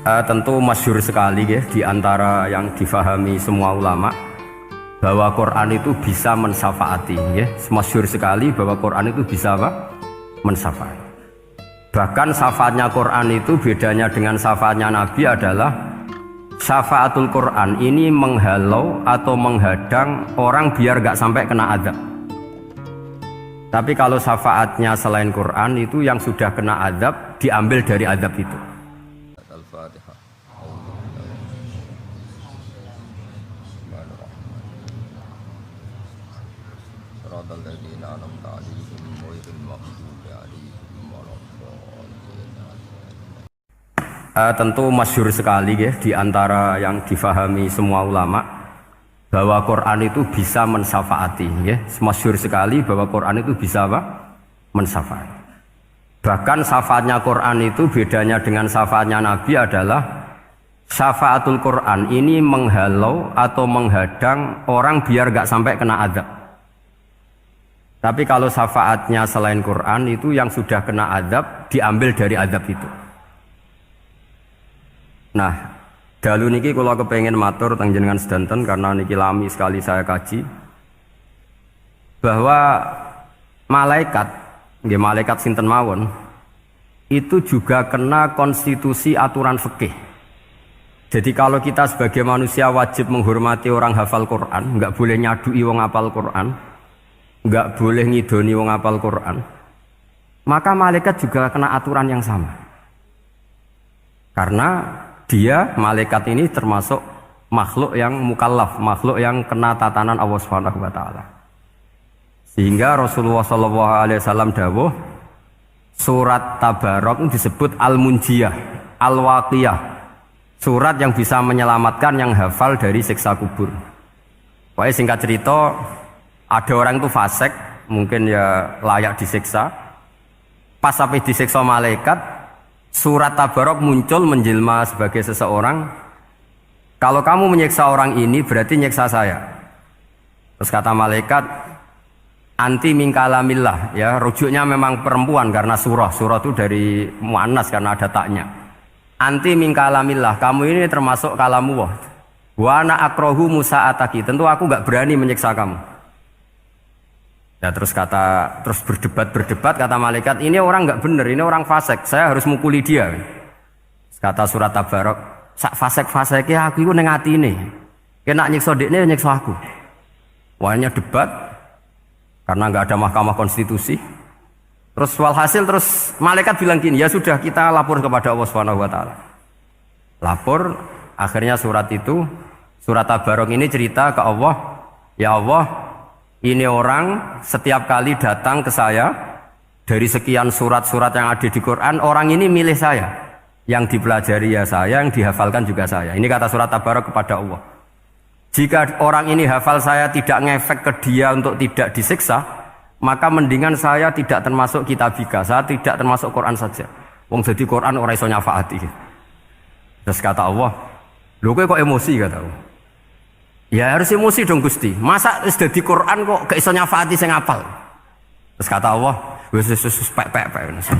Tentu masyhur sekali ya, di antara yang difahami semua ulama bahwa Quran itu bisa mensyafaati ya. Masyhur sekali bahwa Quran itu bisa apa? Mensyafaati. Bahkan syafaatnya Quran itu bedanya dengan syafaatnya Nabi adalah syafaatul Quran ini menghalau atau menghadang orang biar gak sampai kena azab. Tapi kalau syafaatnya selain Quran itu yang sudah kena azab diambil dari azab itu. Al-Fatihah. Shiratal ladzina an'amta 'alaihim ghairil maghdubi 'alaihim waladdallin. Tentu masyhur sekali ya, di antara yang difahami semua ulama bahwa Quran itu bisa mensyafaati ya. Masyhur sekali bahwa Quran itu bisa apa? Mensyafaati. Bahkan syafaatnya Quran itu bedanya dengan syafaatnya Nabi adalah syafaatul Quran ini menghalau atau menghadang orang biar gak sampai kena azab. Tapi kalau syafaatnya selain Quran itu yang sudah kena azab diambil dari azab itu. Nah, dalu niki kalau kepengen matur teng jenengan sedanten karena niki lami sekali saya kaji bahwa malaikat sinten mawon itu juga kena konstitusi aturan fikih. Jadi kalau kita sebagai manusia wajib menghormati orang hafal Quran, nggak boleh nyadui wong hafal Quran, nggak boleh ngidoni wong hafal Quran, maka malaikat juga kena aturan yang sama. Karena dia, malaikat ini termasuk makhluk yang mukallaf, makhluk yang kena tatanan Allah Subhanahu wa taala. Sehingga Rasulullah SAW dawuh surat Tabarok disebut Al-Munjiyah, Al-Waqiyah, surat yang bisa menyelamatkan yang hafal dari siksa kubur. Pokoknya singkat cerita, ada orang itu fasik, mungkin ya layak disiksa. Pas sampai disiksa malaikat, surat Tabarok muncul menjelma sebagai seseorang. Kalau kamu menyiksa orang ini berarti nyiksa saya. Terus kata malaikat, anti min kalamillah, ya rujuknya memang perempuan karena surah itu dari muannas karena ada taknya. Anti min kalamillah, kamu ini termasuk kalamullah. Wa ana akrahu musa'ataki, tentu aku nggak berani menyiksa kamu. Ya terus berdebat kata malaikat, ini orang nggak benar, ini orang fasik, saya harus mukuli dia. Kata surat Tabarok, sak fasik-fasiknya aku itu neng atine, kena nyiksa dekne nyiksa aku. Wahnya debat. Karena nggak ada mahkamah konstitusi. Terus walhasil terus malaikat bilang gini, ya sudah kita lapor kepada Allah Subhanahu wa taala. Lapor, akhirnya surat Tabarok ini cerita ke Allah, ya Allah, ini orang setiap kali datang ke saya dari sekian surat-surat yang ada di Quran, orang ini milih saya. Yang dipelajari ya saya, yang dihafalkan juga saya. Ini kata surat Tabarok kepada Allah. Jika orang ini hafal saya tidak ngefek ke dia untuk tidak disiksa, maka mendingan saya tidak termasuk kitabika, saya tidak termasuk Quran saja. Wong jadi Quran ora iso nyafaati. Terus kata Allah, lho kowe kok emosi kata Allah. Ya harus emosi dong Gusti. Masa wis dadi Quran kok gak iso nyafaati sing hafal. Terus kata Allah, wis pek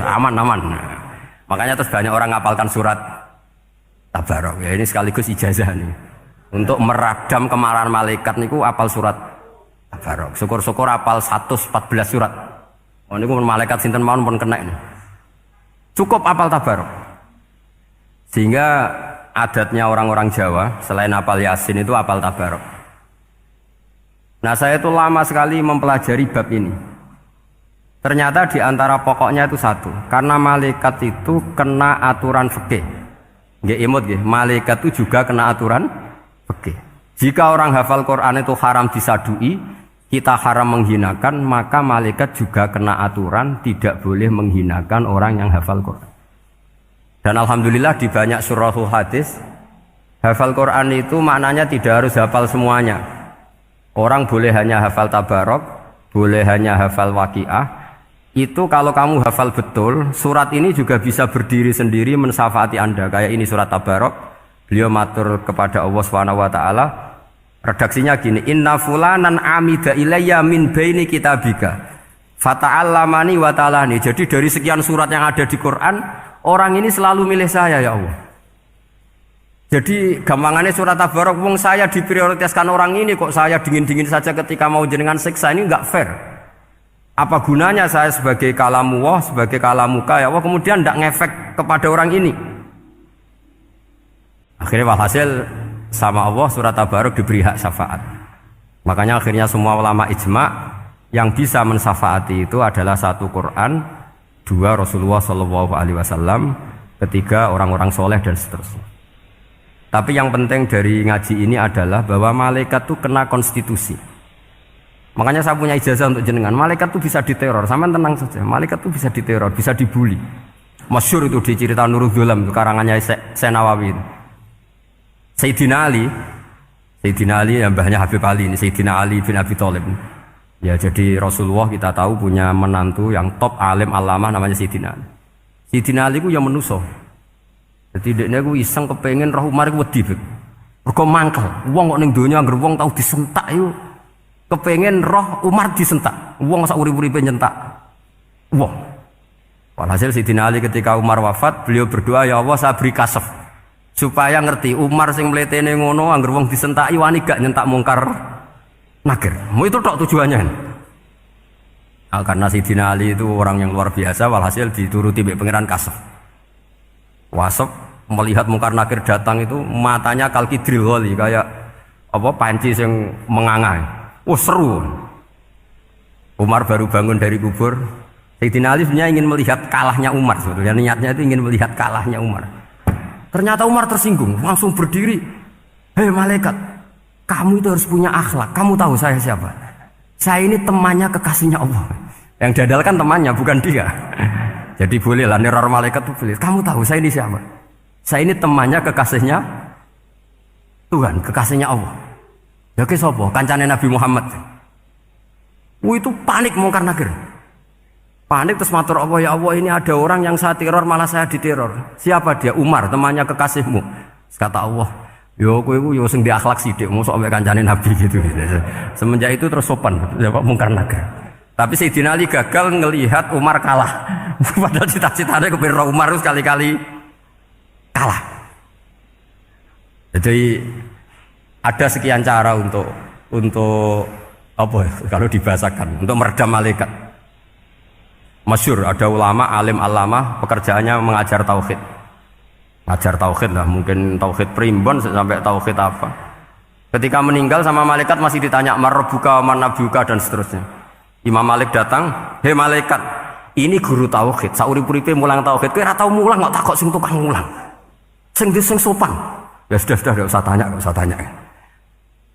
aman. Nah, makanya terus banyak orang ngapalkan surat Tabarok. Ya ini sekaligus ijazah nih. Untuk meradam kemarahan malaikat niku apal surat Tabarok. Syukur-syukur apal 114 surat. Oh niku malaikat sinten mawon pun kena ini. Cukup apal Tabarok. Sehingga adatnya orang-orang Jawa selain apal Yasin itu apal Tabarok. Nah, saya itu lama sekali mempelajari bab ini. Ternyata di antara pokoknya itu satu, karena malaikat itu kena aturan fikih. Nggih imut nggih, malaikat itu juga kena aturan fikih. Jika orang hafal Quran itu haram disadui, kita haram menghinakan, maka malaikat juga kena aturan tidak boleh menghinakan orang yang hafal Quran. Dan alhamdulillah di banyak surahul hadis, hafal Quran itu maknanya tidak harus hafal semuanya. Orang boleh hanya hafal Tabarok, boleh hanya hafal Waqiah. Itu kalau kamu hafal betul, surat ini juga bisa berdiri sendiri mensyafaati Anda. Kayak ini surat Tabarok. Beliau matur kepada Allah Subhanahu wa taala, redaksinya gini, inna fulanan amida ilayya min baini kitabika fata'allamani wa ta'alani. Jadi dari sekian surat yang ada di Quran, orang ini selalu milih saya ya Allah. Jadi gampangannya surat Tabarok, wong saya diprioritaskan orang ini kok saya dingin-dingin saja ketika mau jenengan siksa, ini enggak fair. Apa gunanya saya sebagai kalamullah, sebagai kalamuka ya Allah kemudian tidak ngefek kepada orang ini. Akhirnya walhasil sama Allah surat Tabarok diberi hak syafaat. Makanya akhirnya semua ulama ijma yang bisa mensafaati itu adalah satu Quran, dua Rasulullah SAW, ketiga orang-orang soleh dan seterusnya. Tapi yang penting dari ngaji ini adalah bahwa malaikat itu kena konstitusi. Makanya saya punya ijazah untuk jenengan. Malaikat itu bisa diteror, sampean tenang saja. Malaikat itu bisa diteror, bisa dibully. Masyhur itu di cerita Nurul Dzulam, karangannya Senawawi. Sayyidina Ali yang mbahnya Habib Ali ini, Sayyidina Ali bin Abi Thalib. Ya jadi Rasulullah kita tahu punya menantu yang top alim alama namanya Sayyidina Ali. Sayyidina Ali itu yang menuso. Jadi dekne ku iseng kepengen roh Umar ku wedi. Mergo mangkel. Wong kok ning donya anggere wong tau disentak iku kepengen roh Umar disentak. Wong sak urip-uripe nyentak. Wong. Walhasil Sayyidina Ali ketika Umar wafat, beliau berdoa, ya Allah saya beri kasaf supaya ngerti Umar sing mletene ngono anggere wong disentaki wani gak nyentak mungkar nakir. Mau itu tok tujuannya. Nah, karena Sayyidina Ali itu orang yang luar biasa, walhasil dituruti mbek pangeran kasaf. Wasop melihat mungkar nakir datang itu matanya kalkidril ghali kayak apa panci yang menganga. Oh seru. Umar baru bangun dari kubur. Sayyidina Ali sebenarnya ingin melihat kalahnya Umar sebetulnya. Niatnya itu ingin melihat kalahnya Umar. Ternyata Umar tersinggung, langsung berdiri. Hei malaikat, kamu itu harus punya akhlak. Kamu tahu saya siapa? Saya ini temannya kekasihnya Allah. Yang diandalkan temannya bukan dia. Jadi boleh lah neror malaikat itu boleh. Kamu tahu saya ini siapa? Saya ini temannya kekasihnya Tuhan, kekasihnya Allah. Ya ke sapa? Kancane Nabi Muhammad. Itu panik mungkar nakir. Panik terus matur Allah, ya Allah ini ada orang yang saya teror malah saya diteror. Siapa dia? Umar, temannya kekasihmu. Kata Allah, yo kowe iku yo sing di akhlak sithik, mosok ambek kancane Nabi gitu. Semenjak itu terus sopan, ya Pak mungkar nakir. Tapi Sayyidina Ali gagal ngelihat Umar kalah. Padahal cita-citanya kepengen Umar itu sekali-kali kalah. Jadi ada sekian cara untuk apa ya, kalau dibahasakan untuk meredam malaikat. Masyhur ada ulama alim alama pekerjaannya mengajar tauhid. Ngajar tauhid lah, mungkin tauhid primbon sampai tauhid apa. Ketika meninggal sama malaikat masih ditanya marbuka, manabuka dan seterusnya. Imam Malik datang, hei malaikat, ini guru tauhid, saurip-uripe mulang tauhid, kowe ora tau mulang kok takok sing tukang mulang. Sing sopan. Ya sudah enggak usah tanya.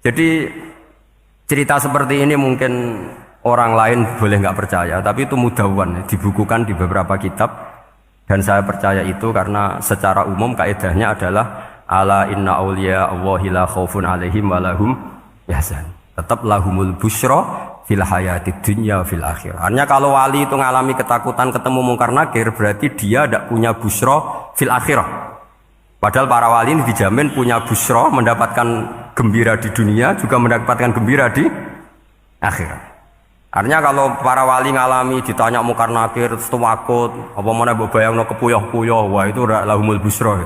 Jadi cerita seperti ini mungkin orang lain boleh enggak percaya, tapi itu mudawwan, dibukukan di beberapa kitab dan saya percaya itu karena secara umum kaidahnya adalah ala inna auliya Allahi la khaufun alaihim wa lahum yahzan. Tetap lahumul busyra fil hayati dunya fil akhirah. Artinya kalau wali itu ngalami ketakutan ketemu mungkar nakir berarti dia tidak punya busra fil akhirah. Padahal para wali ini dijamin punya busra, mendapatkan gembira di dunia juga mendapatkan gembira di akhirat. Artinya kalau para wali ngalami ditanya mungkar nakir takut apa mana mbok bayangno kepuyah-puyah, wah itu lahumul busra.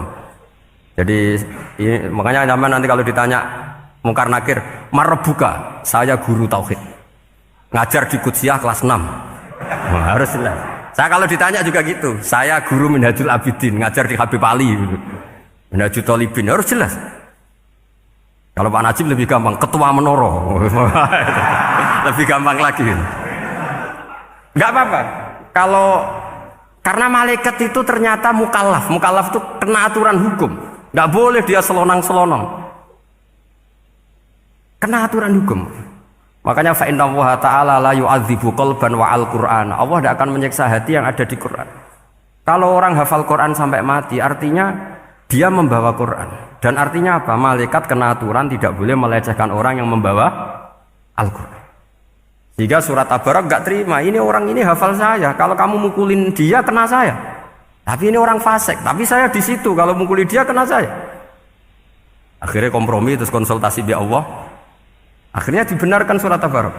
Jadi ini, makanya zaman nanti kalau ditanya mungkar nakir marbuka, saya guru tauhid. Ngajar di Qudsiyah kelas 6. Nah, harus jelas. Saya kalau ditanya juga gitu, saya guru Minhajul Abidin, ngajar di Habib Ali, Minhajul Thalibin, harus jelas. Kalau Pak Najib lebih gampang, ketua menoro. Lebih gampang lagi. Enggak apa-apa. Kalau karena malaikat itu ternyata mukallaf itu kena aturan hukum. Enggak boleh dia selonang-selonong. Kena aturan hukum. Makanya fa inna Allah ta'ala la yu'adzibu qalban wa al-Qur'an. Allah tidak akan menyiksa hati yang ada di Quran. Kalau orang hafal Quran sampai mati, artinya dia membawa Quran. Dan artinya apa? Malaikat kena aturan tidak boleh melecehkan orang yang membawa Al-Quran. Sehingga surat Tabarok enggak terima. Ini orang ini hafal saya. Kalau kamu mukulin dia kena saya. Tapi ini orang fasik. Tapi saya di situ. Kalau mukuli dia kena saya. Akhirnya kompromi terus konsultasi bi Allah. Akhirnya dibenarkan surat Tabarok.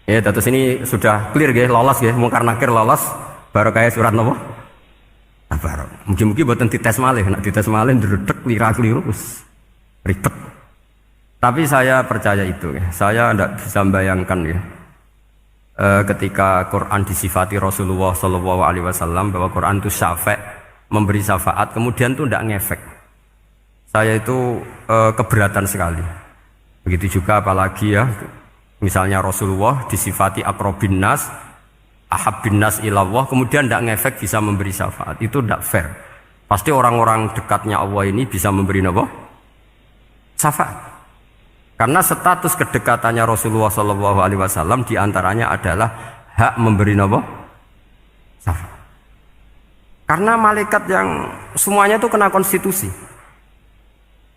Ya, terus ini sudah clear ya, lolos ya, mungkar nakir lolos. Baru kayak surat apa? tabarok. Mungkin-mungkin buatan dites malih, nak dites malih ndredeg keliru wis ribet. Tapi saya percaya itu ya. Saya tidak bisa membayangkan ya. Ketika Quran disifati Rasulullah Shallallahu Alaihi Wasallam bahwa Quran itu syafa', memberi syafaat, kemudian itu tidak ngefek. Saya itu keberatan sekali. Begitu juga apalagi ya, misalnya Rasulullah disifati aqrabin nas, ahabbin nas ilallah, kemudian tidak ngefek bisa memberi syafaat. Itu tidak fair. Pasti orang-orang dekatnya Allah ini bisa memberi apa? Syafaat. Karena status kedekatannya Rasulullah Shallallahu Alaihi Wasallam diantaranya adalah hak memberi apa? Syafaat. Karena malaikat yang semuanya itu kena konstitusi.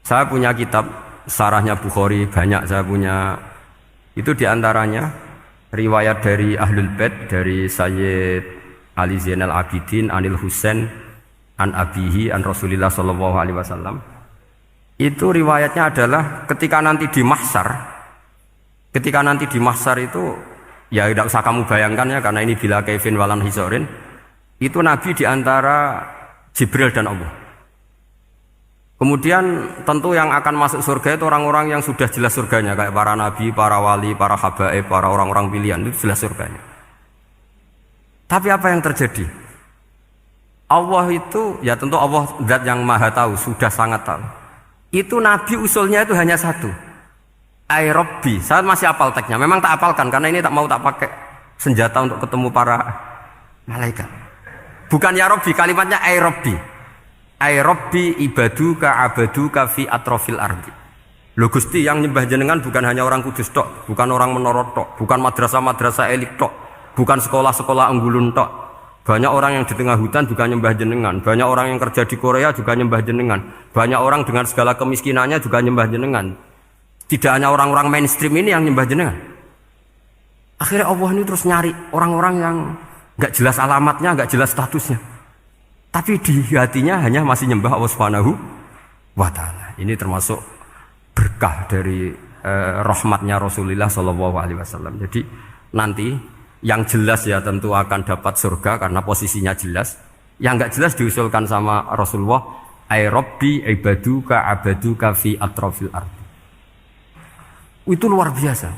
Saya punya kitab Syarahnya Bukhari banyak saya punya. Itu diantaranya riwayat dari Ahlul Bait dari Sayyid Ali Zainal Abidin Anil Husain an Abihi an Rasulillah Shallallahu Alaihi Wasallam. Itu riwayatnya adalah ketika nanti di mahsyar itu ya tidak usah kamu bayangkan ya, karena ini bila kaifin walan hisorin, itu Nabi diantara Jibril dan Allah. Kemudian tentu yang akan masuk surga itu orang-orang yang sudah jelas surganya, kayak para nabi, para wali, para habaib, para orang-orang pilihan, itu jelas surganya. Tapi apa yang terjadi? Allah itu ya tentu Allah zat yang maha tahu, sudah sangat tahu. Itu Nabi usulnya itu hanya satu, Ai Rabbi. Saya masih hafal teksnya, memang tak hafalkan karena ini tak mau tak pakai senjata untuk ketemu para malaikat. Bukan ya Rabbi, kalimatnya Ai Rabbi. Ai Rabbi ibaduka abaduka fi atrofil ardi. Lho Gusti, yang nyembah jenengan bukan hanya orang Kudus tok, bukan orang Menoro tok, bukan madrasah-madrasah elit tok, bukan sekolah-sekolah Unggulun tok. Banyak orang yang di tengah hutan juga nyembah jenengan. Banyak orang yang kerja di Korea juga nyembah jenengan. Banyak orang dengan segala kemiskinannya juga nyembah jenengan. Tidak hanya orang-orang mainstream ini yang nyembah jenengan. Akhirnya Allah ini terus nyari orang-orang yang gak jelas alamatnya, gak jelas statusnya, tapi di hatinya hanya masih nyembah Allah Subhanahu wa Ta'ala. Ini termasuk berkah dari rahmatnya Rasulullah Sallallahu Alaihi Wasallam. Jadi nanti yang jelas ya tentu akan dapat surga karena posisinya jelas. Yang enggak jelas diusulkan sama Rasulullah, Ai Rabbi ibaduka abaduka fi atrofil ardi. Itu luar biasa.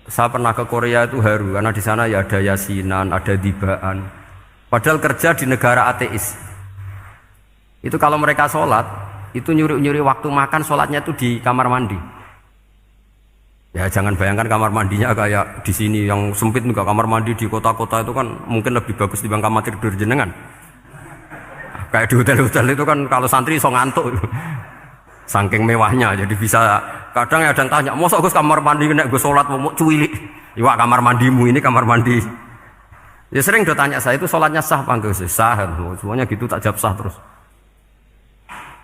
Saya pernah ke Korea itu haru karena di sana ya ada yasinan, ada dibaan. Padahal kerja di negara ateis. Itu kalau mereka sholat, itu nyuri-nyuri waktu makan, sholatnya itu di kamar mandi. Ya jangan bayangkan kamar mandinya kayak di sini yang sempit juga. Kamar mandi di kota-kota itu kan mungkin lebih bagus dibanding kamar tidur jenengan. Kayak di hotel-hotel itu kan kalau santri so ngantuk, saking mewahnya. Jadi bisa kadang ada yang tanya, mosok Gus kamar mandi nek gue sholat mau cuilik. Iwak kamar mandimu ini kamar mandi. Ya sering do tanya saya itu sholatnya sah apa enggak sih? Sah, semuanya gitu tak jawab sah terus.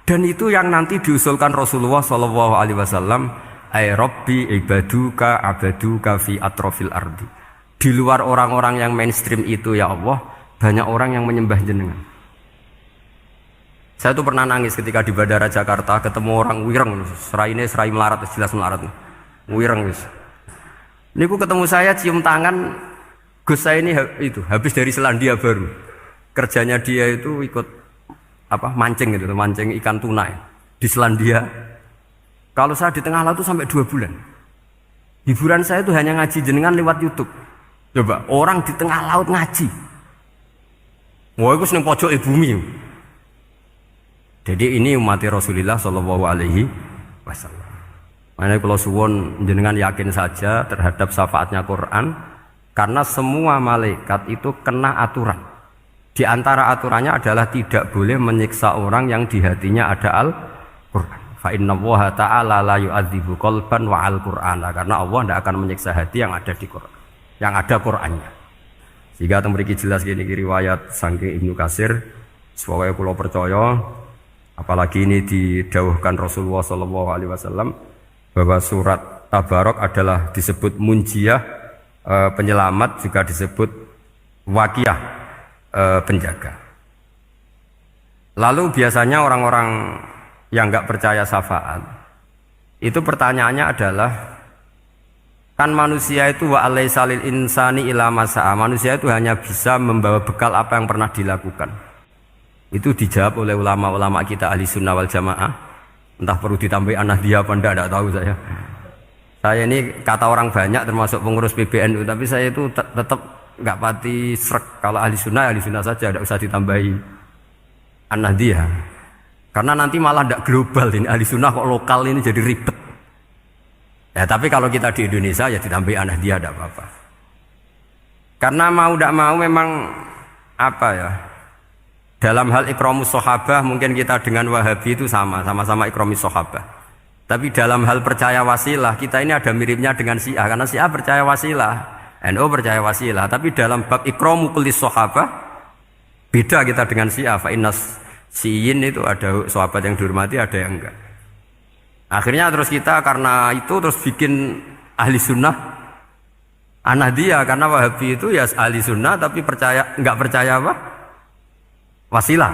Dan itu yang nanti diusulkan Rasulullah Shallallahu Alaihi Wasallam. Ai Rabbi ibaduka abaduka fi atrofil ardi. Di luar orang-orang yang mainstream itu ya Allah, banyak orang yang menyembah jenengan. Saya tuh pernah nangis ketika di Bandara Jakarta ketemu orang wireng, serai melarat, jelas melarat. Wireng wis. Niku ketemu saya cium tangan, Gus saya ini itu habis dari Selandia Baru. Kerjanya dia itu ikut mancing gitu, mancing ikan tuna di Selandia. Kalau saya di tengah laut itu sampai 2 bulan. Hiburan saya itu hanya ngaji jenengan lewat YouTube. Coba, orang di tengah laut ngaji. Wah, itu seneng pojok bumi. Jadi ini umat Rasulullah Shallallahu Alaihi Wasallam. Makanya kalau suwon jenengan yakin saja terhadap syafaatnya Quran, karena semua malaikat itu kena aturan. Di antara aturannya adalah tidak boleh menyiksa orang yang di hatinya ada Al-Quran. Fa innallaha ta'ala la yu'adzibu qalban wa al-Qur'ana, karena Allah tidak akan menyiksa hati yang ada di Quran, yang ada Qur'annya. Sehingga memiliki jelas gini riwayat saking Ibnu Katsir, sebagai kula percaya, apalagi ini didawuhkan Rasulullah Sallallahu Alaihi Wasallam bahwa surat Tabarok adalah disebut munjiyah, penyelamat, juga disebut waqiyah, penjaga. Lalu biasanya orang-orang yang enggak percaya syafaat itu pertanyaannya adalah, kan manusia itu wa alaisa lil insani ila masa'a, manusia itu hanya bisa membawa bekal apa yang pernah dilakukan. Itu dijawab oleh ulama-ulama kita ahli sunnah wal jamaah. Entah perlu ditambahi An-Nahdliyah apa enggak tahu saya. Saya ini kata orang banyak termasuk pengurus PBNU, tapi saya itu tetap nggak pati srek. Kalau ahli sunnah saja, tidak usah ditambahi An-Nahdliyah. Karena nanti malah tidak global ini, ahli sunnah kok lokal ini jadi ribet. Ya tapi kalau kita di Indonesia ya ditambahi An-Nahdliyah tidak apa-apa. Karena mau tidak mau memang apa ya, dalam hal ikramus sahabah mungkin kita dengan Wahabi itu sama-sama ikramus sahabah. Tapi dalam hal percaya wasilah, kita ini ada miripnya dengan Syiah. Karena Syiah percaya wasilah, NU percaya wasilah. Tapi dalam bab ikramu kulis sahabah, beda kita dengan Syiah. Fa'innas Syiin itu ada sahabat yang dihormati, ada yang enggak. Akhirnya terus kita karena itu terus bikin ahli sunnah An-Nahdliyah. Karena Wahabi itu ya ahli sunnah tapi enggak percaya apa? Wasilah.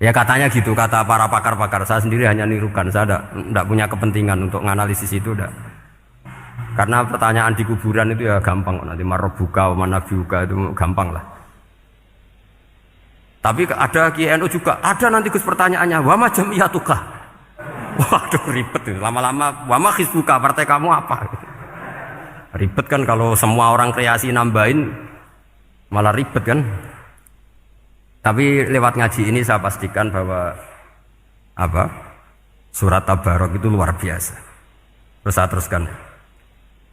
Ya katanya gitu, kata para pakar-pakar. Saya sendiri hanya nirukan, saya tidak punya kepentingan untuk menganalisis itu. Karena pertanyaan di kuburan itu ya gampang. Nanti marobuka, manabiuka itu gampang lah. Tapi ada KNU juga, ada nanti Gus pertanyaannya, wama jamiyatuka. Waduh ribet itu. Lama-lama, wama hizbuka, partai kamu apa? Ribet kan kalau semua orang kreasi nambahin, malah ribet kan. Tapi lewat ngaji ini saya pastikan bahwa surat Tabarok itu luar biasa. Terus saya teruskan.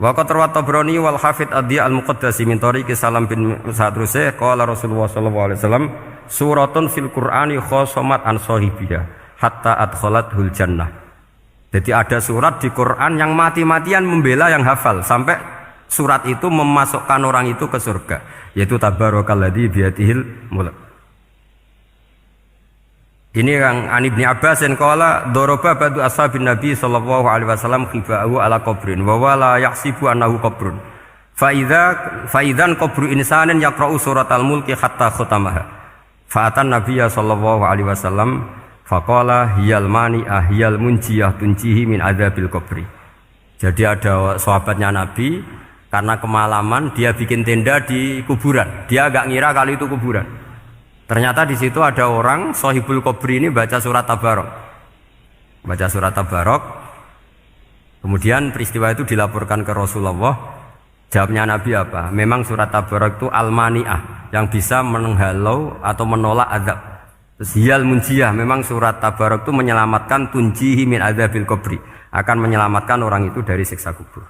Wa qad rawat Tabrani wal Hafidz Ad-Diya al-Muqaddasi min tariqi Salam bin Sa'drusih qala Rasulullah sallallahu alaihi wasallam suratun fil Qur'ani khosomat an sahibiha hatta adkhalathul jannah. Jadi ada surat di Quran yang mati-matian membela yang hafal sampai surat itu memasukkan orang itu ke surga, yaitu Tabarakalladzi biyadihil mulk. Ini yang Ani bin Abbas yang qala daraba ba'du ashabin Nabi sallallahu alaihi wasallam khiba'u ala qabrin wa wala yahsibu annahu qabrun. Fa idzan qabru insanin yaqra'u suratal mulki hatta khatamaha. Fa atan Nabiyya sallallahu alaihi wasallam faqala hiyal mani'ah hiyal munjiyah tunjihi min adzabil qabri. Jadi ada sahabatnya Nabi karena kemalaman dia bikin tenda di kuburan. Dia agak ngira kalau itu kuburan. Ternyata di situ ada orang Sohibul Qabri ini baca surat Tabarok. Baca surat Tabarok. Kemudian peristiwa itu dilaporkan ke Rasulullah. Jawabnya Nabi apa? Memang surat Tabarok itu al-mani'ah, yang bisa menghalau atau menolak azab. Terus hiyal munjiyah, memang surat Tabarok itu menyelamatkan tunjihi min adzabil qabri, akan menyelamatkan orang itu dari siksa kubur.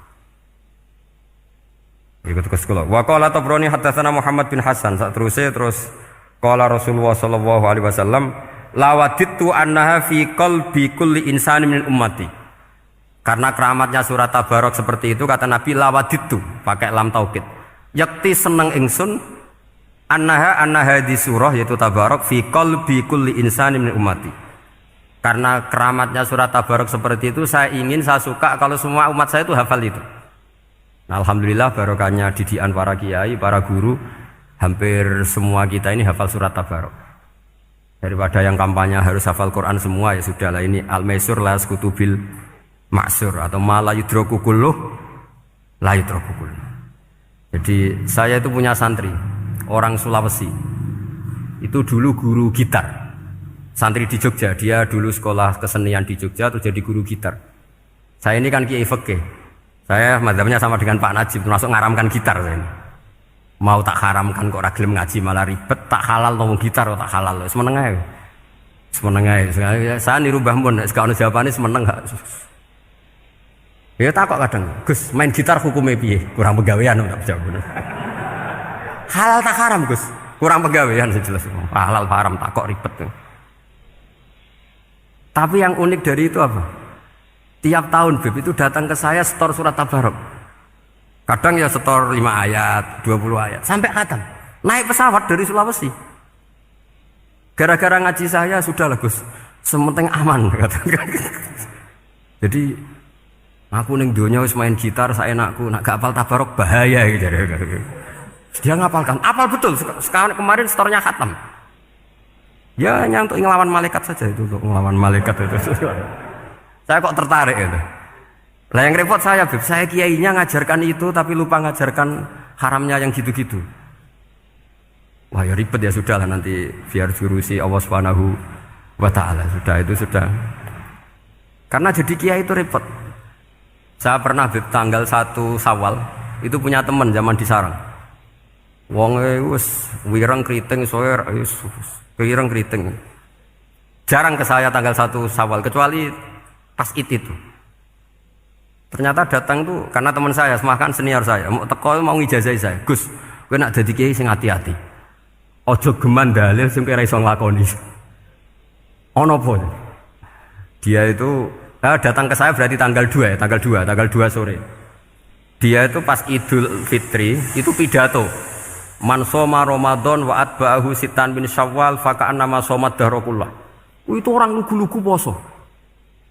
Ikut ke sekolah. Wa qala Tabrani haddatsana Muhammad bin Hasan. Terus qala Rasulullah sallallahu alaihi wasallam lawadittu annaha fi qalbi kulli insani min ummati. Karena keramatnya surat Tabarok seperti itu, kata Nabi lawadittu pakai lam taukid. Yakti seneng ingsun annaha di surah yaitu Tabarok fi qalbi kulli insani min ummati. Karena keramatnya surat Tabarok seperti itu, saya suka kalau semua umat saya itu hafal itu. Nah, alhamdulillah barokahnya didikan para kiai, para guru, hampir semua kita ini hafal surat Tabarok. Daripada yang kampanye harus hafal Quran semua, ya sudahlah, ini al-maisur la skutubil maksur atau ma la yudraku kulluh la yudraku kulluh. Jadi saya itu punya santri orang Sulawesi. Itu dulu guru gitar. Santri di Jogja, dia dulu sekolah kesenian di Jogja terus jadi guru gitar. Saya ini kan kiai fikih. Saya madzhabnya sama dengan Pak Najib, termasuk ngaramkan gitar saya ini. Mau tak haramkan kok ora gelem ngaji malah ribet, tak halal ngomong gitar kok tak halal. Semeneng ae. Semeneng ae. Saya niru Mbah Mun, nek gak ono jawabane semeneng gak. Ya takok kadang, Gus, main gitar hukumnya piye? Kurang pegawean tak jawab. Halal tak haram, Gus? Kurang pegawean jelas. Halal haram takok ribet. Tapi yang unik dari itu apa? Tiap tahun Beb itu datang ke saya setor surat Tabarok. Kadang ya setor 5 ayat, 20 ayat, sampai khatam. Naik pesawat dari Sulawesi. Gara-gara ngaji saya, sudahlah Gus, sementing aman. Jadi aku ning donya wis main gitar saenakku, nak gak apal Tabarok bahaya gitu. Dia ngapalkan, apal betul. Sekarang kemarin setornya khatam. Ya hanya untuk ngelawan malaikat saja itu, untuk ngelawan malaikat itu. Saya kok tertarik itu. Lah yang repot saya, Beb, saya kiainya ngajarkan itu tapi lupa ngajarkan haramnya yang gitu-gitu. Wah ya ribet ya sudah lah nanti biar jurusi Allah Subhanahu wa ta'ala. Sudah itu sudah. Karena jadi kiai itu repot. Saya pernah tanggal 1 Syawal itu punya teman zaman di Sarang. Wong wis wireng kriting soer wireng kriting. Jarang ke saya tanggal 1 Syawal kecuali pas itu. Ternyata datang tuh karena teman saya, semakan senior saya, mau teko mau ijazah saya. Gus, kowe nak dadi kiai sing hati-hati. Ojo geman dalil sing kira iso nglakoni. Ono apa? Dia itu datang ke saya berarti tanggal 2 ya, tanggal 2 sore. Dia itu pas Idul Fitri itu pidato. Man shoma Ramadan wa atba'ahu sitan bin Syawal faka'annama shomat dahrakullah. Itu orang lugu-lugu poso.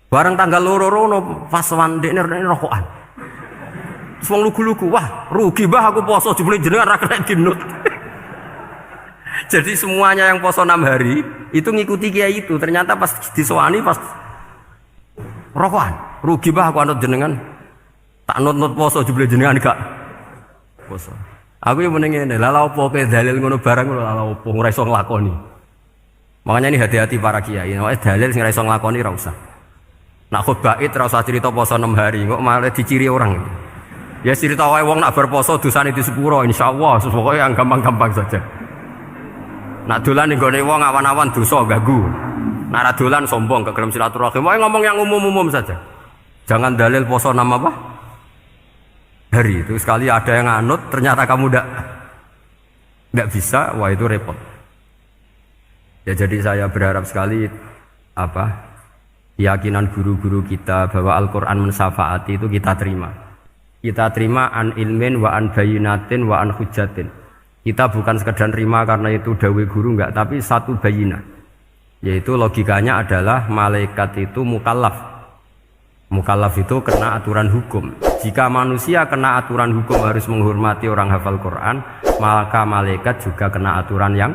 Bareng tanggal loro pas wandekne rokokan. Terus wong lugu-lugu, wah rugi bah aku poso jebule jenengan ra kena ginut. Jadi semuanya yang poso 6 hari itu ngikuti kiai itu. Ternyata pas disowani pas rokokan, rugi bah aku anut jenengan. Tak nut poso jebule jenengan gak poso. Aku yang meneng ngene, lha opo kowe dalil ngono barang lho lha opo ora iso nglakoni. Makanya ini hati-hati para kiai. Nek dalil sing ora iso nglakoni ora usah. Nak khutbah id ora usah cerita poso 6 hari, kok malah diciri orang. Ya cerita wae wong nak berposo dosane di sepuro insyaallah, pokoke yang gampang-gampang saja. Nak dolan ning gone wong awan-awan dosa ganggu. Nak ra dolan sombong gak gelem silaturahim. Wae ngomong yang umum-umum saja. Jangan dalil poso 6 apa? Hari itu sekali ada yang anut ternyata kamu ndak bisa, wah itu repot. Ya jadi saya berharap sekali keyakinan guru-guru kita bahwa Al-Qur'an mensyafaati itu kita terima. Kita terima an ilmin wa an bayinatin wa an hujatin. Kita bukan sekedar terima karena itu dawe guru enggak, tapi satu bayinah. Yaitu logikanya adalah malaikat itu mukallaf. Mukallaf itu kena aturan hukum. Jika manusia kena aturan hukum harus menghormati orang hafal Quran, maka malaikat juga kena aturan yang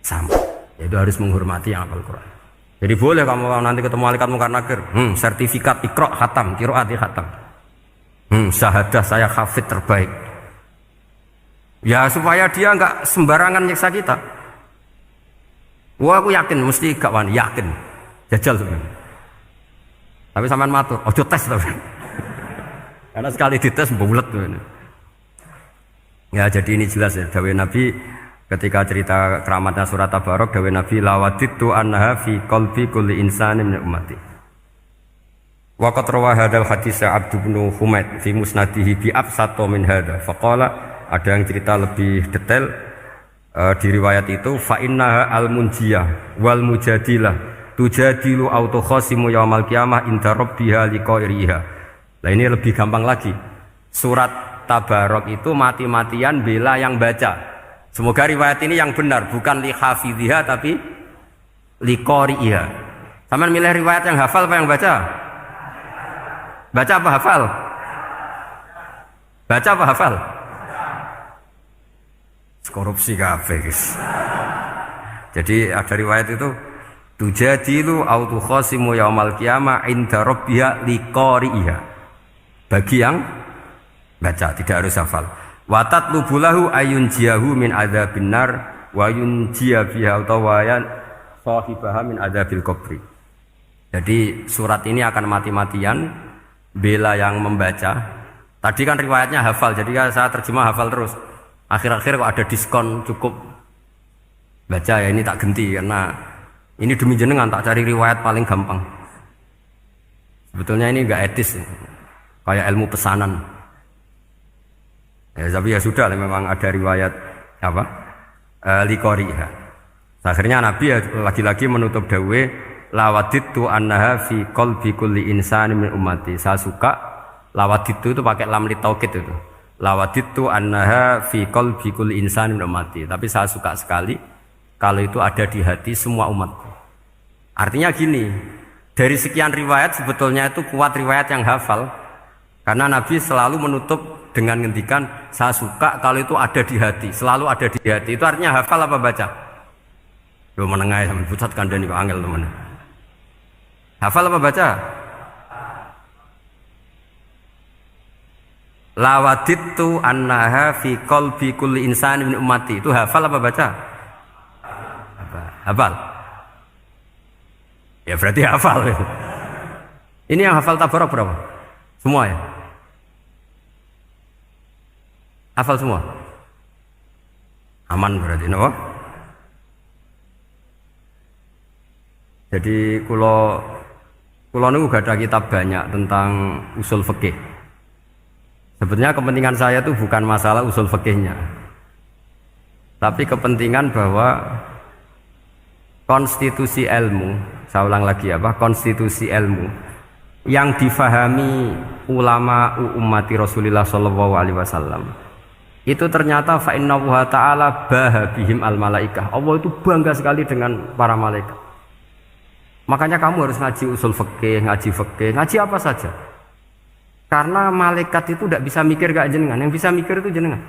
sama. Yaitu harus menghormati yang hafal Quran. Jadi boleh kamu nanti ketemu malaikat mungkar nakir, sertifikat Iqra khatam, qiraati khatam. Syahadah saya hafid terbaik. Ya supaya dia enggak sembarangan nyiksa kita. Wah aku yakin mesti gak wani, yakin. Jajal sebenarnya. Tapi sampean matur, ojo tes tapi. Karena sekali dites bulet. Ya jadi ini jelas ya dawuh Nabi ketika cerita keramatnya surat Tabarok, dawuh Nabi lawaditu annaha fi qalbi kulli insanin min ummati. Wa qad rawa hadzal hadits Abd bin Humaid fi musnadihi bi absata min hadza. Faqala ada yang cerita lebih detail di riwayat itu fa innaha al-munjiyah wal mujadilah tujadilu autokhasimu yaumal qiyamah inda rabbiha liqairiha. Nah ini lebih gampang lagi. Surat Tabarok itu mati-matian bela yang baca. Semoga riwayat ini yang benar, bukan li hafidhiha tapi liqairiha. Sampeyan milih riwayat yang hafal apa yang baca? Baca apa hafal? Baca apa hafal? Korupsi kabeh guys. Jadi ada riwayat itu tujadilu autokhasimu yaumal qiyamah inda rabbiha liqari'iha. Bagi yang baca tidak harus hafal. Wa tatlubulahu ayunjiyahu min adzabin nar wa yunjiya biha utawayan sahibaha min adzabil qabri. Jadi surat ini akan mati-matian bela yang membaca. Tadi kan riwayatnya hafal, jadi saya terjemah hafal terus. Akhir-akhir kok ada diskon cukup baca ya ini tak genti karena ini demi jenengan tak cari riwayat paling gampang. Sebetulnya ini enggak etis kayak ilmu pesanan. Ya tapi ya sudah memang ada riwayat liqariha. Akhirnya Nabi ya lagi-lagi menutup dawuh lawaditu annaha fi qalbi kulli insanin min ummati. Saya suka lawaditu itu pakai lam li taukid itu. Lawaditu annaha fi qalbi kulli insanin min ummati. Tapi saya suka sekali kalau itu ada di hati semua umatku. Artinya gini, dari sekian riwayat sebetulnya itu kuat riwayat yang hafal. Karena Nabi selalu menutup dengan ngendikan saya suka kalau itu ada di hati, selalu ada di hati. Itu artinya hafal apa baca? Loh menengah sampai pucat kandani kok angel teman. Hafal apa baca? Lawadittu annaha fi qalbi kulli insani min ummati. Itu hafal apa baca? Hafal. Ya berarti hafal. Ini yang hafal tabarok berapa? Semua ya? Hafal semua? Aman berarti, no? Jadi kulo niku gak ada kitab banyak tentang usul fikih. Sebetulnya kepentingan saya itu bukan masalah usul fikihnya, tapi kepentingan bahwa konstitusi ilmu, saya ulang lagi konstitusi ilmu yang difahami ulama ummati Rasulullah sallallahu alaihi wasallam itu ternyata fa innallaha ta'ala bahabihim al malaikah. Allah itu bangga sekali dengan para malaikat. Makanya kamu harus ngaji usul fikih, ngaji apa saja. Karena malaikat itu tidak bisa mikir gak jenengan, yang bisa mikir itu jenengan.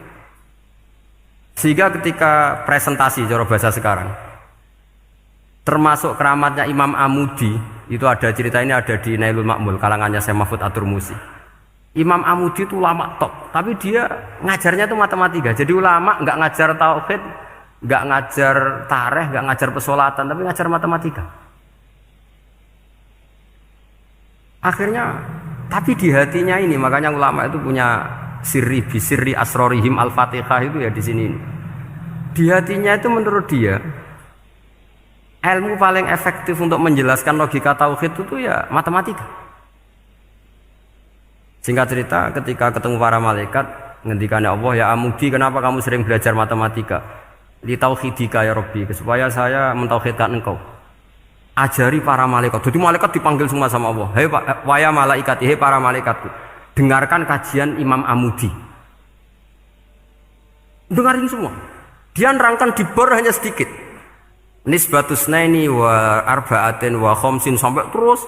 Sehingga ketika presentasi cara bahasa sekarang, termasuk keramatnya Imam Amudi, itu ada cerita ini ada di Nailul Ma'mul kalangannya Syekh Mahfud At-Turmusi. Imam Amudi itu ulama top, tapi dia ngajarnya itu matematika. Jadi ulama nggak ngajar tauhid, nggak ngajar tarikh, nggak ngajar pesolatan, tapi ngajar matematika. Akhirnya, tapi di hatinya ini, makanya ulama itu punya bisirri asrorihim al-fatihah itu ya di sini. Di hatinya itu menurut dia, ilmu paling efektif untuk menjelaskan logika tauhid itu ya matematika. Singkat cerita, ketika ketemu para malaikat, ngendikannya Allah, ya Amudi, kenapa kamu sering belajar matematika? Li tauhidika ya Rabbi, supaya saya mentauhidkan engkau. Ajari para malaikat. Jadi malaikat dipanggil semua sama Allah. Hei waya malaikat, hei para malaikatku, dengarkan kajian Imam Amudi. Dengarin semua. Dia nerangkan di bor hanya sedikit. Nisbatus naini wa arba'atin wa khamsin sampai terus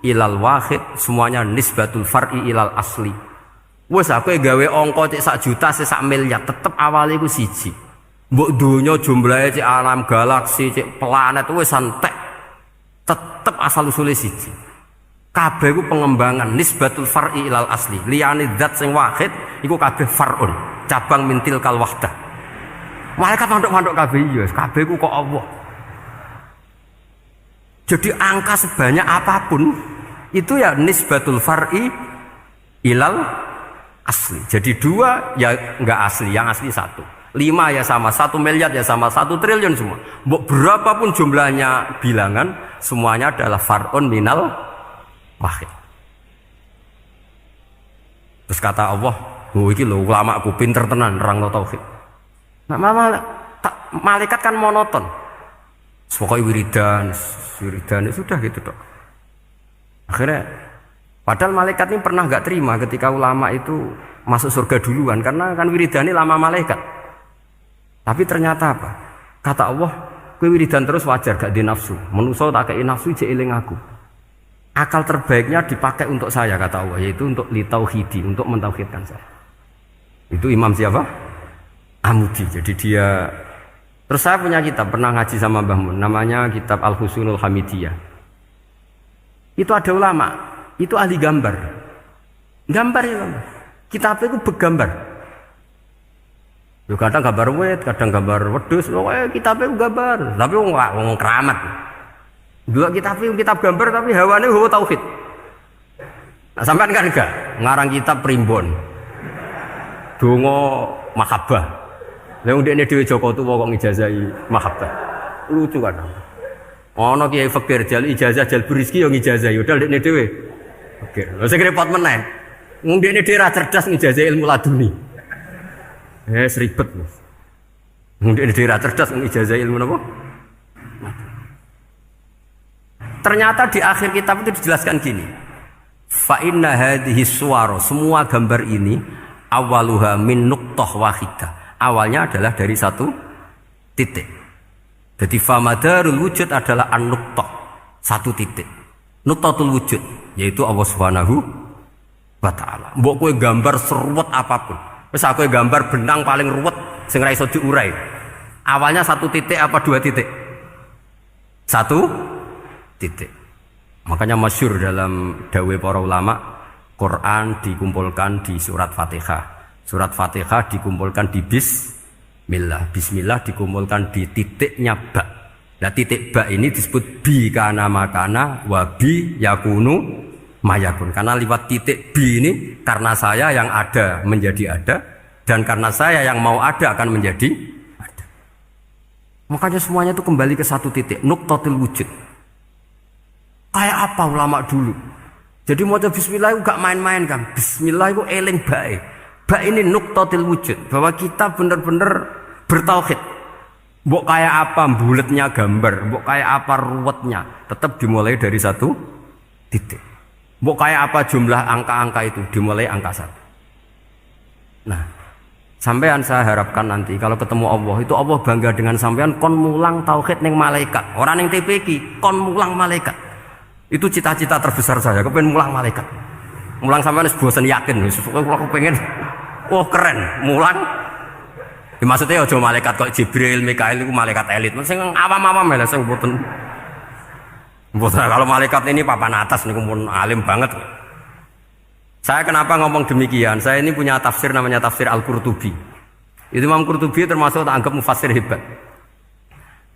ilal wahid, semuanya nisbatul far'i ilal asli. Wes aku gawe angka cek 1 juta sak miliar, tetep awalnya iku siji. Mbok donya jumlahe cek alam galaksi, cek planet wis santek. Tetep asal usule siji. Kabeh iku pengembangan nisbatul far'i ilal asli. Liyane zat sing wahid iku kabeh far'un, cabang mintil kal wahdah. Malaikat manduk-manduk kabeh ya, kabeh iku kok Allah. Jadi angka sebanyak apapun itu ya nisbatul far'i ilal asli. Jadi 2 ya enggak asli, yang asli 1. 5 ya sama, 1 miliar ya sama, 1 triliun semua. Berapapun jumlahnya bilangan, semuanya adalah far'un minal wahid. Terus kata Allah, oh ini loh ulama aku pinter tenan nerangno tauhid. Nah, malaikat kan monoton. Pokoknya wiridan sudah gitu dok. Akhirnya, padahal malaikat ini pernah nggak terima ketika ulama itu masuk surga duluan, karena kan wiridan ini lama malaikat. Tapi ternyata apa? Kata Allah, kowe wiridan terus wajar gak di nafsu. Manusa tak kei nafsu jek eling aku. Akal terbaiknya dipakai untuk saya, kata Allah, yaitu untuk litauhidi, untuk mentauhidkan saya. Itu imam siapa? Amudi. Jadi dia. Terus saya punya kitab, pernah ngaji sama Mbah Mun, namanya kitab Al-Husunul Hamidiyah. Itu ada ulama, itu ahli gambar. Gambar ya gambar. Kitabnya itu bergambar. Yo kadang gambar wit, kadang gambar wedhus, kitabnya itu gambar. Tapi wong keramat. Dua kitab gambar tapi hawane hawa tauhid. Nah, sampean kan enggak ngarang kitab primbon. Donga mahabbah. Lah ndekne dhewe Joko tuwa kok ngijazahi mahabbah. Lucu kan. Ana kiai fakir jal ijazah jal berizki yo ngijazahi udah ndekne dhewe. Fakir. Lha sing repot meneh. Ndekne dhewe ra cerdas ngijazahi ilmu laduni. Seribet. Ndekne dhewe ra cerdas ngijazahi ilmu napa? Ternyata di akhir kitab itu dijelaskan gini. Fa inna hadhihi suwara, semua gambar ini awaluha min nuqtah wahidah. Awalnya adalah dari 1 titik. Jadi famadarul wujud adalah an-nuqtah, 1 titik. Nuqtatul wujud yaitu Allah Subhanahu wa taala. Mbok kowe gambar seruwet apapun. Wis aku gambar benang paling ruwet sing ra iso diurai. Awalnya 1 titik apa 2 titik? 1 titik. Makanya masyhur dalam dawuh para ulama, Quran dikumpulkan di surat Fatihah. Surat Fatihah dikumpulkan di Bismillah. Bismillah dikumpulkan di titiknya ba. Nah titik ba ini disebut bi kana makana wa bi yakunu mayakun. Karena lewat titik bi ini karena saya yang ada menjadi ada dan karena saya yang mau ada akan menjadi ada. Makanya semuanya itu kembali ke satu titik, nuqtatul wujud. Kayak apa ulama dulu? Jadi mau bismillah itu gak main-main kan. Bismillah itu eling bae. Bae ini nuqtatul wujud, bahwa kita benar-benar bertauhid. Mbok kayak apa buletnya gambar, mbok kayak apa ruwetnya, tetap dimulai dari satu titik. Mbok kayak apa jumlah angka-angka itu, dimulai angka 1. Nah, sampean saya harapkan nanti kalau ketemu Allah, itu Allah bangga dengan sampean kon mulang tauhid ning malaikat. Orang ning TPQ kon mulang malaikat. Itu cita-cita terbesar saya, kepengen mulang malaikat. Mulang sampean wis bosen yakin, wis aku pengen oh keren, mulang. Ya, maksudnya aja malaikat kok Jibril, Mikail itu malaikat elit. Sing awam-awam ya sing mboten. Kalau malaikat ini papan atas niku pun alim banget. Saya kenapa ngomong demikian? Saya ini punya tafsir namanya tafsir Al-Qurtubi. Itu Imam Qurtubi termasuk tak anggap mufassir hebat.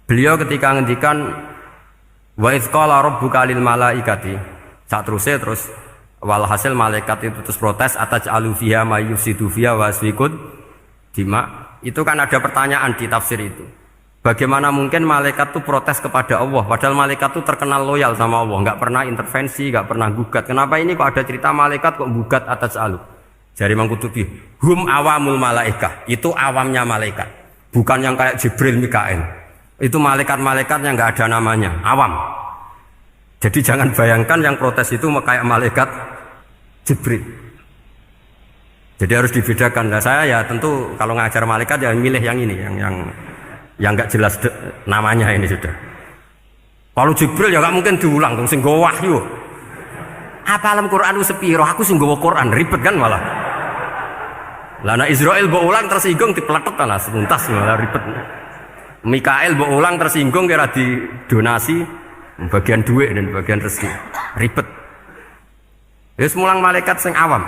Beliau ketika ngendikan wa idz qala rabbuka lil malaikati, terus walhasil malaikat itu terus protes ataj'alu fiha may yufsidu fiha wa yasfikud dima. Itu kan ada pertanyaan di tafsir itu. Bagaimana mungkin malaikat itu protes kepada Allah, padahal malaikat itu terkenal loyal sama Allah, nggak pernah intervensi, nggak pernah gugat. Kenapa ini kok ada cerita malaikat kok gugat ataj'alu? Jari Imam Qurtubi, hum awamul malaikah, itu awamnya malaikat, bukan yang kayak Jibril, Mikail. Itu malaikat-malaikat yang nggak ada namanya, awam. Jadi jangan bayangkan yang protes itu kayak malaikat Jibril. Jadi harus dibedakan. Nah, saya ya tentu kalau ngajar malaikat ya milih yang ini, yang nggak jelas namanya ini sudah. Kalau Jibril ya nggak mungkin diulang, dong sing nggawa wahyu. Apa alam Quran sepiro? Aku sing nggawa Quran ribet kan malah. Lah nek Israil mbok ulang tersinggung dipletet lah semuntas malah ribet. Mikael mbok ulang tersinggung kira di donasi bagian duit dan bagian rezeki ribet. Wis mulang malaikat sing awam.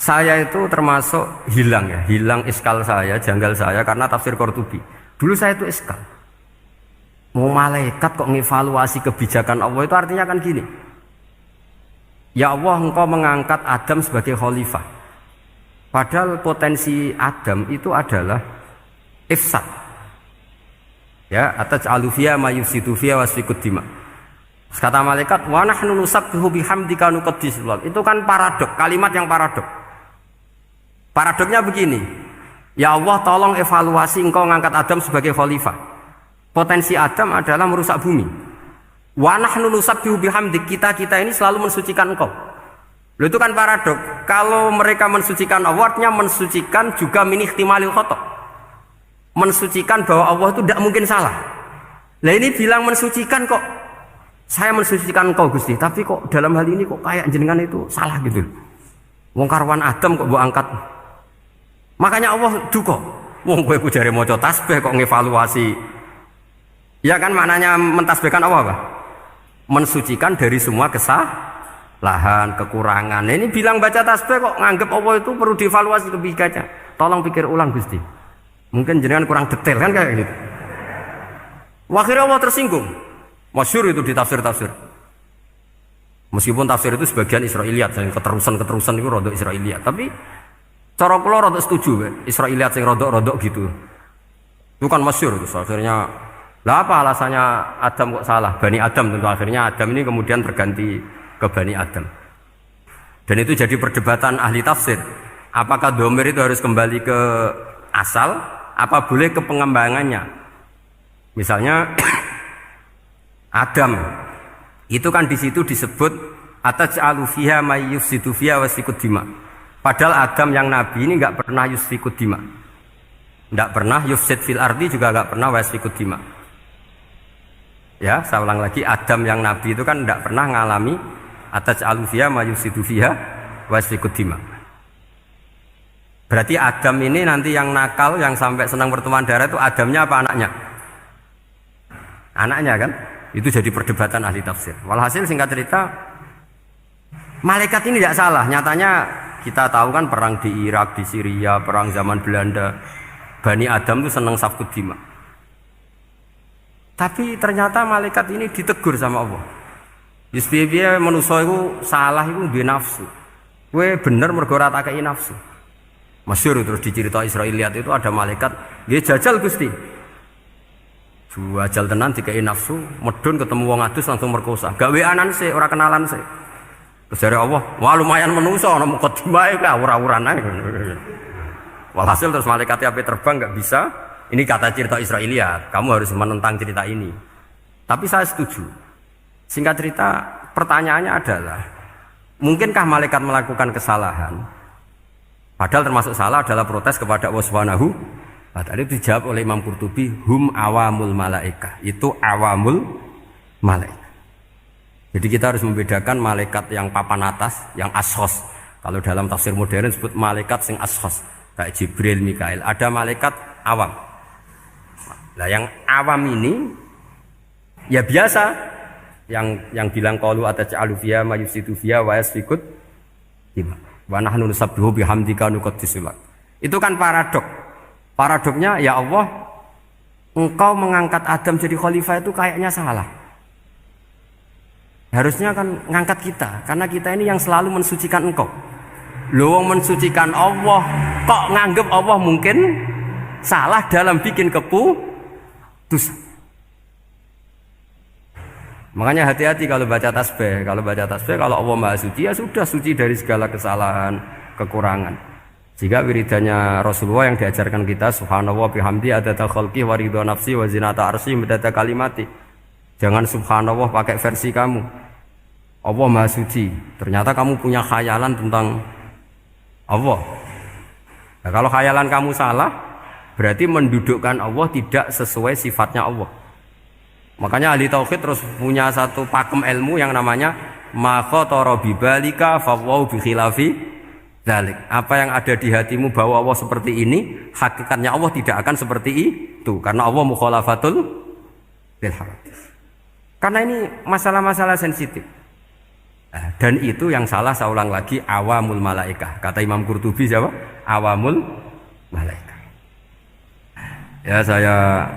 Saya itu termasuk hilang iskal saya, janggal saya karena tafsir Qurtubi. Dulu saya itu iskal. Mau malaikat kok ngevaluasi kebijakan Allah, itu artinya kan gini. Ya Allah, engkau mengangkat Adam sebagai khalifah. Padahal potensi Adam itu adalah ifsad. Ya, ataj'alu fiha may yufsidu fiha wa yasfikud dima. Kata malaikat, wa nahnu nusabbihu bihamdika nuqaddis. Itu kan paradok, kalimat yang paradok. Paradoknya begini, ya Allah tolong evaluasi engkau ngangkat Adam sebagai khalifah. Potensi Adam adalah merusak bumi. Wa nahnu nusabbihu bihamdik, kita ini selalu mensucikan engkau. Loh, itu kan paradok. Kalau mereka mensucikan Allah, artinya mensucikan juga min ihtimalil khata'. Mensucikan bahwa Allah itu tidak mungkin salah. Lah ini bilang mensucikan kok. Saya mensucikan engkau Gusti, tapi kok dalam hal ini kok kayak jenengan itu salah gitu. Wong karwan Adam kok mbok angkat. Makanya Allah duka. Wong kowe ku jare maca tasbih kok ngevaluasi. Ya kan maknanya mentasbihkan Allah apa? Mensucikan dari semua kesalahan, kekurangan. Nah, ini bilang baca tasbih kok nganggep Allah itu perlu dievaluasi kebijakannya. Tolong pikir ulang Gusti. Mungkin jenengan kurang detail kan kayak gitu. Akhirnya Allah tersinggung. Masyhur itu di tafsir-tafsir. Meskipun tafsir itu sebagian Israiliyat, yang keterusan itu rodok Israiliyat, tapi cara kula rodok setuju, Israiliyat sing rodok-rodok gitu. Itu kan masyhur itu. Akhirnya, lah apa alasannya Adam kok salah? Bani Adam tentu akhirnya Adam ini kemudian terganti ke Bani Adam. Dan itu jadi perdebatan ahli tafsir. Apakah dhamir itu harus kembali ke asal? Apa boleh ke pengembangannya? Misalnya Adam itu kan di situ disebut ataj'alu fiha may yufsidu fiha wa yasfikud dima. Padahal Adam yang nabi ini enggak pernah yusfikud dima. Enggak pernah yufsid fil ardi, juga enggak pernah wa yasfikud dima. Ya, saya ulang lagi, Adam yang nabi itu kan enggak pernah ngalami ataj'alu fiha may yufsidu fiha wa yasfikud dima. Berarti Adam ini nanti yang nakal, yang sampai senang berteman darah itu Adamnya apa anaknya? Anaknya kan? Itu jadi perdebatan ahli tafsir. Walhasil singkat cerita, Malaikat ini tidak salah. Nyatanya kita tahu kan perang di Irak, di Syria, perang zaman Belanda. Bani Adam itu senang safkut dima. Tapi ternyata malaikat ini ditegur sama Allah. Yusbiya manusia itu salah itu duwe nafsu. Kowe bener mergo ora tak kei nafsu. Masyhur terus dicerita Israiliyat itu ada malaikat, nggih jajal Gusti. Jajal tenan dikei nafsu, medun ketemu wong adus langsung merkosa. Gaweanan sih, ora kenalan sih. Terus dari Allah, wah lumayan manusa ana mukadimah ka ora-uran ae. Walhasil terus malaikat api terbang nggak bisa. Ini kata cerita Israiliyat, kamu harus menentang cerita ini. Tapi saya setuju. Singkat cerita, pertanyaannya adalah, mungkinkah malaikat melakukan kesalahan? Padahal termasuk salah adalah protes kepada Allah Subhanahu wa ta'ala. Itu dijawab oleh Imam Qurtubi, hum awamul malaikah. Itu awamul malaikat. Jadi kita harus membedakan malaikat yang papan atas, yang ashos. Kalau dalam tafsir modern disebut malaikat sing ashos, kayak Jibril, Mikail. Ada malaikat awam. Nah, yang awam ini ya biasa, yang bilang qalu ataj'alu fiha ma yufsidu fiha wa yasfikut dima wa nahnu nusabbihu bihamdika nuqaddisu lak. Itu kan paradok. Paradoknya ya Allah, engkau mengangkat Adam jadi khalifah itu kayaknya salah. Harusnya kan ngangkat kita, karena kita ini yang selalu mensucikan engkau. Loh, mensucikan Allah kok nganggep Allah mungkin salah dalam bikin keputusan. Makanya hati-hati kalau baca tasbih. Kalau baca tasbih, kalau Allah Maha Suci, ya sudah suci dari segala kesalahan, kekurangan. Jika wiridannya Rasulullah yang diajarkan kita, subhanallah bihamdi adada khalqi wa ridha nafsi wa zinata arsy midada kalimati. Jangan subhanallah pakai versi kamu. Allah Maha Suci. Ternyata kamu punya khayalan tentang Allah. Nah, kalau khayalan kamu salah, berarti mendudukkan Allah tidak sesuai sifatnya Allah. Makanya ahli tauhid terus punya satu pakem ilmu yang namanya ma khatara bi balika fa wa bi khilafi dzalik. Apa yang ada di hatimu bahwa Allah seperti ini, hakikatnya Allah tidak akan seperti itu, karena Allah mukhalafatul bil hadis. Karena ini masalah-masalah sensitif. Dan itu yang salah, saya ulang lagi, awamul malaikah. Kata Imam Qurtubi siapa? Awamul malaikah. Ya saya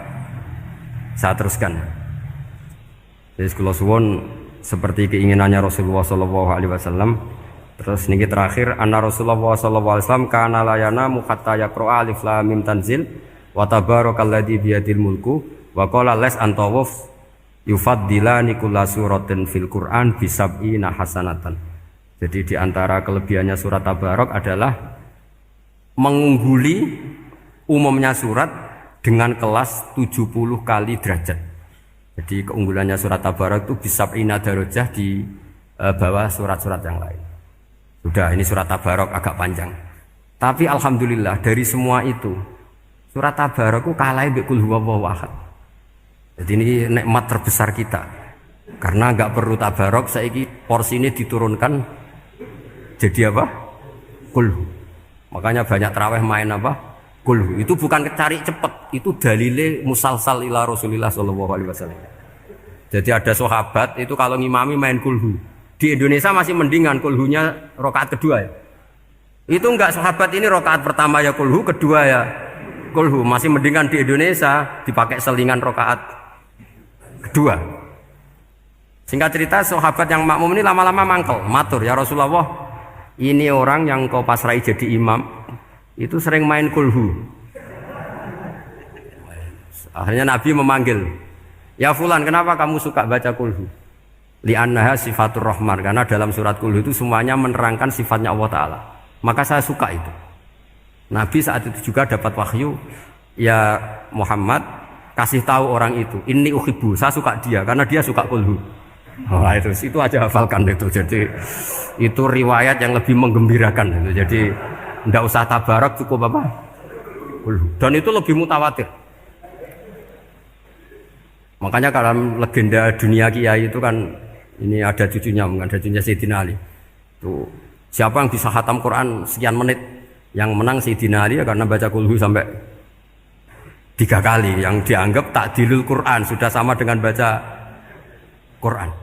teruskan. Jadi kalau suwon seperti keinginannya Rasulullah SAW. Terus niki terakhir, anna Rasulullah SAW kana layana hatta yaqra alif lam mim tanzil wa tabarakalladzi biyadil mulku wa qala las antawuf yufaddilani kulla suratin fil Qur'an bisab'ina hasanatan. Jadi di antara kelebihannya surat Tabarok adalah mengungguli umumnya surat dengan kelas 70 kali derajat. Jadi keunggulannya surat Tabarok itu bisab'ina darajah di bawah surat-surat yang lain. Sudah, ini surat Tabarok agak panjang. Tapi alhamdulillah dari semua itu surat Tabarok itu kalah mbek qul huwallahu ahad. Jadi ini nikmat terbesar kita. Karena enggak perlu Tabarok, saiki porsi ini diturunkan jadi apa? Qul. Makanya banyak tarawih main apa? Qul. Itu bukan cari cepet, itu dalile musalsal ila Rasulillah sallallahu alaihi wasallam. Jadi ada sahabat itu kalau ngimami main kulhu. Di Indonesia masih mendingan kulhunya rakaat kedua ya. Itu enggak, sahabat ini rakaat pertama ya kulhu, kedua ya kulhu. Masih mendingan di Indonesia dipakai selingan rakaat kedua. Singkat cerita, sahabat yang makmum ini lama-lama mangkel, matur, ya Rasulullah, ini orang yang kau pasrai jadi imam itu sering main kulhu. Akhirnya Nabi memanggil, ya fulan, kenapa kamu suka baca kulhu? Li'annaha sifatur rahman, karena dalam surat kulhu itu semuanya menerangkan sifatnya Allah Ta'ala. Maka saya suka itu. Nabi saat itu juga dapat wahyu, ya Muhammad, kasih tahu orang itu, inni uhibbu, saya suka dia karena dia suka kulhu. Oh, itu aja hafalkan itu. Jadi itu riwayat yang lebih menggembirakan itu. Jadi ndak usah Tabarok, cukup apa? Kulhu. Dan itu lebih mutawatir. Makanya kalau legenda dunia kiai itu kan, ini ada cucunya, ada cucunya Sayyidina Ali. Tuh, siapa yang bisa khatam Quran sekian menit, yang menang Sayyidina Ali ya, karena baca kulhu sampai 3 kali. Yang dianggap takdilul Quran, sudah sama dengan baca Quran.